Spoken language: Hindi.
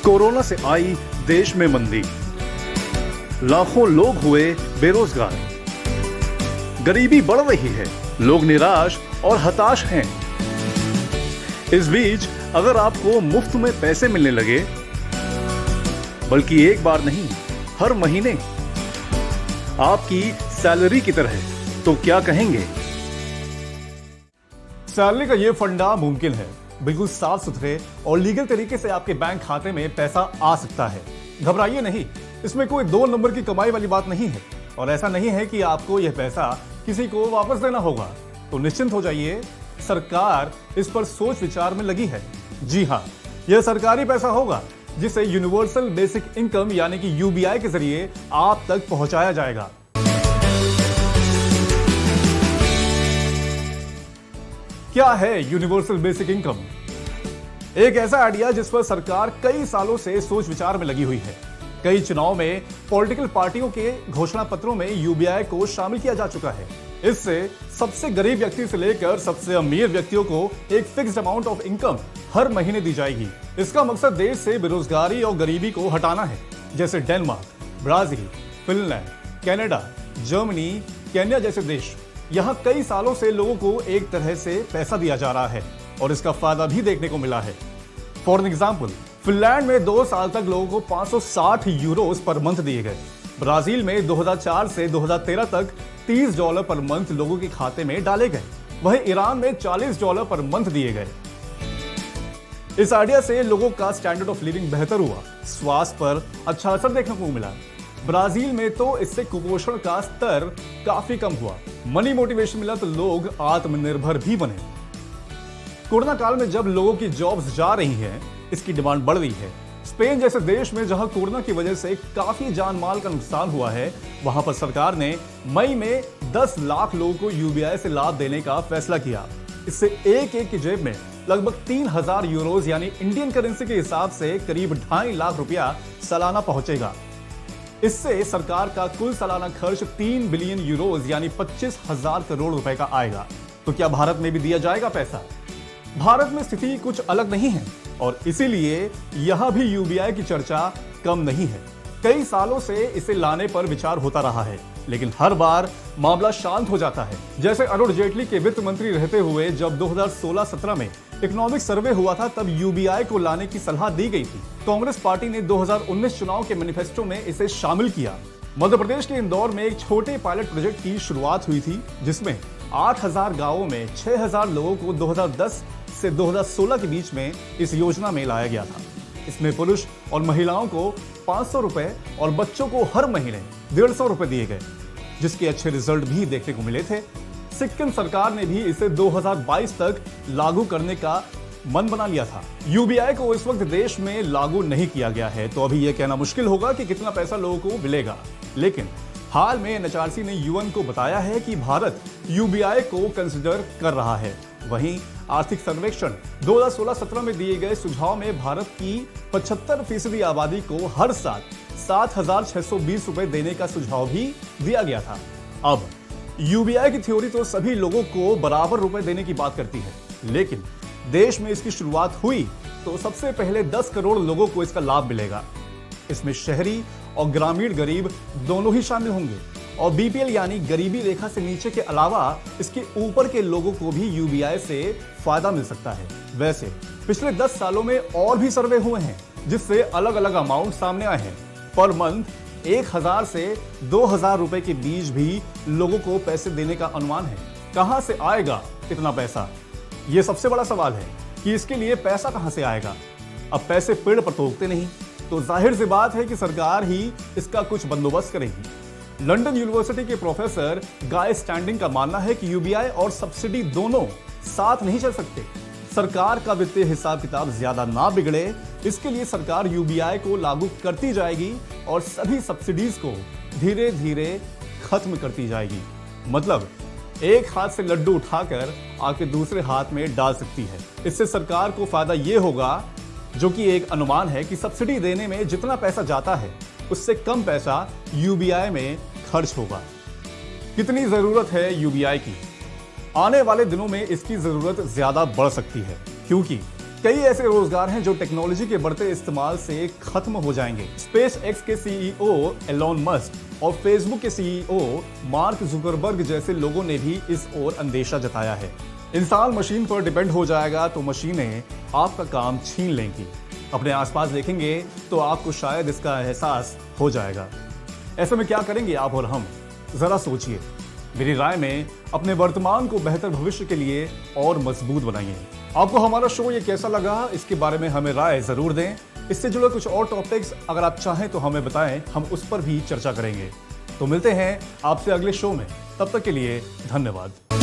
कोरोना से आई देश में मंदी, लाखों लोग हुए बेरोजगार, गरीबी बढ़ रही है, लोग निराश और हताश हैं। इस बीच अगर आपको मुफ्त में पैसे मिलने लगे, बल्कि एक बार नहीं हर महीने आपकी सैलरी की तरह, तो क्या कहेंगे? सैलरी का ये फंडा मुमकिन है। बिल्कुल साफ सुथरे और लीगल तरीके से आपके बैंक खाते में पैसा आ सकता है। घबराइए नहीं, इसमें कोई 2 नंबर की कमाई वाली बात नहीं है और ऐसा नहीं है कि आपको यह पैसा किसी को वापस देना होगा। तो निश्चिंत हो जाइए, सरकार इस पर सोच विचार में लगी है। जी हां, यह सरकारी पैसा होगा जिसे यूनिवर्सल बेसिक इनकम यानी कि यूबीआई के जरिए आप तक पहुंचाया जाएगा। क्या है यूनिवर्सल बेसिक इनकम? एक ऐसा आइडिया जिस पर सरकार कई सालों से सोच विचार में लगी हुई है। कई चुनाव में पॉलिटिकल पार्टियों के घोषणा पत्रों में यूबीआई को शामिल किया जा चुका है। इससे सबसे गरीब व्यक्ति से लेकर सबसे अमीर व्यक्तियों को एक फिक्स्ड अमाउंट ऑफ इनकम हर महीने दी जाएगी। इसका मकसद देश से बेरोजगारी और गरीबी को हटाना है। जैसे Denmark, Brazil, Finland, Canada, Germany, Kenya जैसे देश, यहाँ कई सालों से लोगों को एक तरह से पैसा दिया जा रहा है और इसका फायदा भी देखने को मिला है। फॉर एग्जाम्पल, फिनलैंड में 2 साल तक लोगों को 560 यूरोस पर मंथ दिए गए। ब्राजील में 2004 से 2013 तक $30 पर मंथ लोगों के खाते में डाले गए। वहीं ईरान में $40 पर मंथ दिए गए। इस आइडिया से लोगों का स्टैंडर्ड ऑफ लिविंग बेहतर हुआ, स्वास्थ्य पर अच्छा असर देखने को मिला। ब्राजील में तो इससे कुपोषण का स्तर काफी कम हुआ, मनी मोटिवेशन मिला तो लोग आत्मनिर्भर भी बने। कोरोना काल में जब लोगों की जॉब्स जा रही हैं, इसकी डिमांड बढ़ रही है। स्पेन जैसे देश में जहां कोरोना की वजह से काफी जान माल का नुकसान हुआ है, वहां पर सरकार ने मई में 10 लाख लोगों को यूबीआई से लाभ देने का फैसला किया। इससे एक की जेब में लगभग 3000 यूरोज यानी इंडियन करेंसी के हिसाब से करीब 2.5 लाख रुपया सालाना पहुंचेगा। इससे सरकार का कुल सालाना खर्च 3 बिलियन यूरोज यानी 25,000 करोड़ रुपए का आएगा। तो क्या भारत में भी दिया जाएगा पैसा? भारत में स्थिति कुछ अलग नहीं है और इसीलिए यहां भी यूबीआई की चर्चा कम नहीं है। कई सालों से इसे लाने पर विचार होता रहा है, लेकिन हर बार मामला शांत हो जाता है। जैसे अरुण जेटली के वित्त मंत्री रहते हुए जब 2016-17 में इकोनॉमिक सर्वे हुआ था, तब यूबीआई को लाने की सलाह दी गई थी। कांग्रेस पार्टी ने 2019 चुनाव के मैनिफेस्टो में इसे शामिल किया। मध्य प्रदेश के इंदौर में एक छोटे पायलट प्रोजेक्ट की शुरुआत हुई थी, जिसमें 8000 गांवों में 6000 लोगों को 2010 से 2016 के बीच में इस योजना में लाया गया था। इसमें पुरुष और महिलाओं को 500 रुपए और बच्चों को हर महीने 150 रुपए दिए गए, जिसके अच्छे रिजल्ट भी देखने को मिले थे। सिक्किम सरकार ने भी इसे 2022 तक लागू करने का मन बना लिया था। यूबीआई को इस वक्त देश में लागू नहीं किया गया है, तो अभी यह कहना मुश्किल होगा कि कितना पैसा लोगों को मिलेगा। लेकिन हाल में एनएचआरसी ने यूएन को बताया है कि भारत यूबीआई को कंसिडर कर रहा है। वहीं आर्थिक सर्वेक्षण 2016-17 में दिए गए सुझाव में भारत की 75% आबादी को हर साल 7,620 रुपए देने का सुझाव भी दिया गया था। अब यूबीआई की थ्योरी तो सभी लोगों को बराबर रुपए देने की बात करती है, लेकिन देश में इसकी शुरुआत हुई तो सबसे पहले 10 करोड़ लोगों को इसका लाभ मिलेगा। इसमें शहरी और ग्रामीण गरीब दोनों ही शामिल होंगे और बीपीएल यानी गरीबी रेखा से नीचे के अलावा इसके ऊपर के लोगों को भी यूबीआई से फायदा मिल सकता है। वैसे पिछले 10 सालों में और भी सर्वे हुए हैं, जिससे अलग अलग अमाउंट सामने आए हैं। पर मंथ 1000 से 2000 रुपए के बीच भी लोगों को पैसे देने का अनुमान है। कहां से आएगा इतना पैसा? यह सबसे बड़ा सवाल है कि इसके लिए पैसा कहां से आएगा। अब पैसे पेड़ पर तो उगते नहीं, तो जाहिर सी बात है कि सरकार ही इसका कुछ बंदोबस्त करेगी। लंदन यूनिवर्सिटी के प्रोफेसर गाय स्टैंडिंग का मानना है कि यूबीआई और सब्सिडी दोनों साथ नहीं चल सकते। सरकार का वित्तीय हिसाब किताब ज्यादा ना बिगड़े, इसके लिए सरकार यूबीआई को लागू करती जाएगी और सभी सब्सिडीज को धीरे धीरे खत्म करती जाएगी। मतलब एक हाथ से लड्डू उठाकर आके दूसरे हाथ में डाल सकती है। इससे सरकार को फायदा ये होगा, जो कि एक अनुमान है, कि सब्सिडी देने में जितना पैसा जाता है उससे कम पैसा यूबीआई में खर्च होगा। कितनी जरूरत है यूबीआई की? आने वाले दिनों में इसकी जरूरत ज्यादा बढ़ सकती है, क्योंकि कई ऐसे रोजगार हैं जो टेक्नोलॉजी के बढ़ते इस्तेमाल से खत्म हो जाएंगे। स्पेस एक्स के सीईओ एलोन मस्क और फेसबुक के सीईओ मार्क जुकरबर्ग जैसे लोगों ने भी इस ओर अंदेशा जताया है। इंसान मशीन पर डिपेंड हो जाएगा तो मशीनें आपका काम छीन लेंगी। अपने आसपास देखेंगे तो आपको शायद इसका एहसास हो जाएगा। ऐसे में क्या करेंगे आप और हम, जरा सोचिए। मेरी राय में अपने वर्तमान को बेहतर भविष्य के लिए और मजबूत बनाइए। आपको हमारा शो ये कैसा लगा, इसके बारे में हमें राय जरूर दें। इससे जुड़े कुछ और टॉपिक्स अगर आप चाहें तो हमें बताएं, हम उस पर भी चर्चा करेंगे। तो मिलते हैं आपसे अगले शो में, तब तक के लिए धन्यवाद।